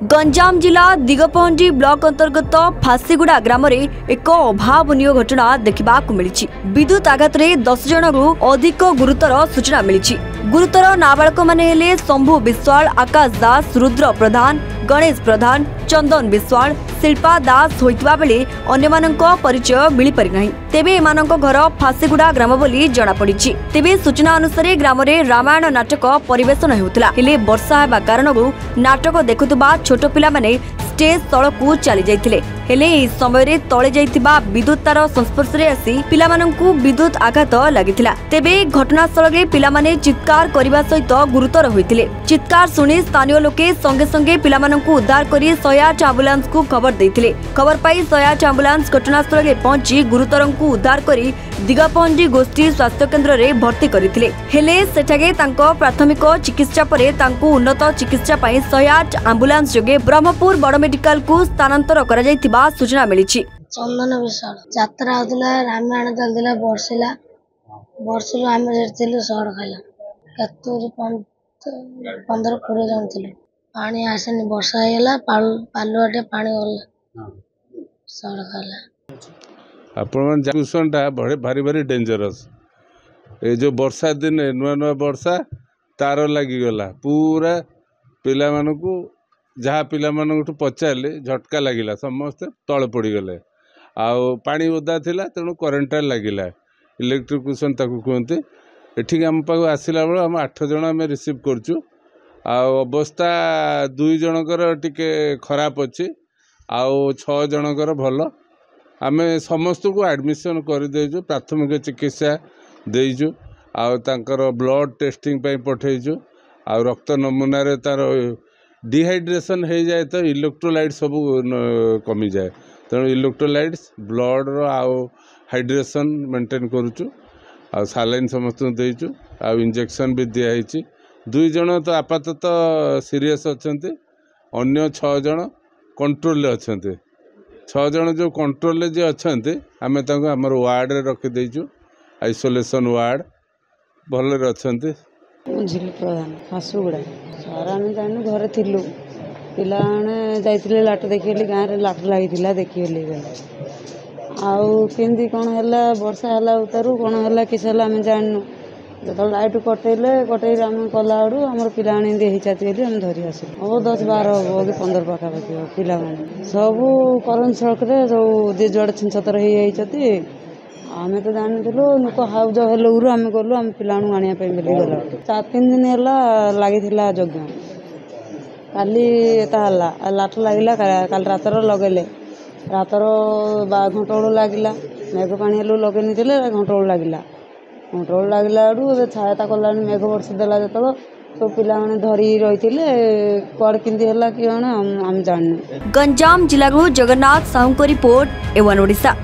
गंजाम जिला दिगपहंडी ब्लॉक अंतर्गत फासीगुड़ा ग्राम रे एक अभावनीय घटना देखा मिली। विद्युत आघात रे 10 जन रु अधिक गुरुतर सूचना मिली। गुरुतर नाबालक माने हेले शंभु विश्वाल, आकाश दास, रुद्र प्रधान, गणेश प्रधान, चंदन विश्वाल, शिल्पा दास होइतबा बेले अन्यमानक परिचय मिली पारि नाही। तेबे एमानक घर फासीगुड़ा ग्राम बोली जणा पड़िछि। तेबे सूचना अनुसार ग्राम रे रामायण नाटक परिवेशन हेउतला। हेले वर्षा हेबा कारणगु नाटक देखुतबा छोट पिला माने स्टेज तळकु चली जाइथिले। हेले एही समय रे तळे जाइथिबा विद्युत तार संस्पर्श रे आसी पिला माननकु विद्युत आघात लागिथिला। तेबे घटनास्थल रे पिला माने चित्कार करिबा सहित गुरुतर होइथिले। चित्कार सुनी स्थानीय लोके संगे संगे पिला माननकु उद्धार करी 108 एम्बुलेंस को खबर देथिले। खबर पाई 108 एम्बुलेंस घटनास्थल रे पहुंची गुरुतरंकु उद्धार करी दिगपहंडी गोष्ठी स्वास्थ्य केन्द्र रे भर्ती करिथिले। हेले सेठागे तांको प्राथमिक चिकित्सा परे तांको उन्नत चिकित्सा पाई 108 एम्बुलेंस जोगे ब्रह्मपुर बड़ मेडिकल को स्थानांतर करा जायतिबा सूचना मिलिछि। चंदन विशाल यात्रा होतला रामायण चलदिला वर्षिला आमे जेतिलु सड खाला कतुरी 15-20 जन थिले। पानी आसेनी वर्षा हेला पालुआटे पानी गला सड खाला। आपण जंक्शनटा भारी भारी डेंजरस। ए जो वर्षा दिन नुआ नुआ वर्षा तार लगी गला पूरा पिला मानकु जहाँ पिला मानकु पचारे झटका लगिला समस्त तले पड़ी गले। आउ पानी ओदा थिला तेणु करेन्ट लगिला इलेक्ट्रिशियन ताकू कहते। एठिक आम पाक आसला बेल आम 8 जन आम रिसीव करचु। अवस्था 2 जनकर टिके खराब अच्छी आउ 6 जनकर भल। आम समस्त को एडमिशन कर देजु, प्राथमिक चिकित्सा देजु, आउर ब्लड टेस्टिंग पठेजु। आ रक्त नमूना रे तार डिहाइड्रेशन हो जाए तो इलेक्ट्रोलाइट सब कमी जाए। तेणु इलेक्ट्रोलाइट्स ब्लड रो आउ हाइड्रेशन मेंटेन करुचु। आ सालाइन समस्त देचु। आ इंजेक्शन भी दिखाई। 2 जन तो आपातत सीरियस अच्छे, अन्य 6 जन कंट्रोल अच्छा। 6 जन जो कंट्रोल जे अच्छा आम आमर वार्ड रे रखीदेचु, आइसोलेशन वार्ड भल अच्छा। झिल प्रधान फासूगुड़ा सार आम जानु घरे थिलु पिला जाइए लाट देखी गाँव में लाट लगी देखी आउ केमती कौन है वर्षा है उतारू कौन है किस आम जानू जो लाइट कटे आम कला आड़ू आम पिला होती आम धरी आस हम 10-12 हम कि 15 पाखापाखि पिला सब करेन्ट सड़क सब जे जुआड़े छिंचतर होती। आम तो जानूँ लोक हाउज हेलू आम गलु आम पिला आने गला 4-3 दिन है लगी यज्ञ काली लाठ लगे काल रातर लगेले रातर 1 घंटा बेलू लगिला मेघ पानी हेलू लगे घंटा लगिला आड़ू छाया कला मेघ वर्षी देला जो सब पिला धरी रही कड़ कि आम जानू। गंजाम जिला जगन्नाथ साहू को रिपोर्ट A1 ओडिशा।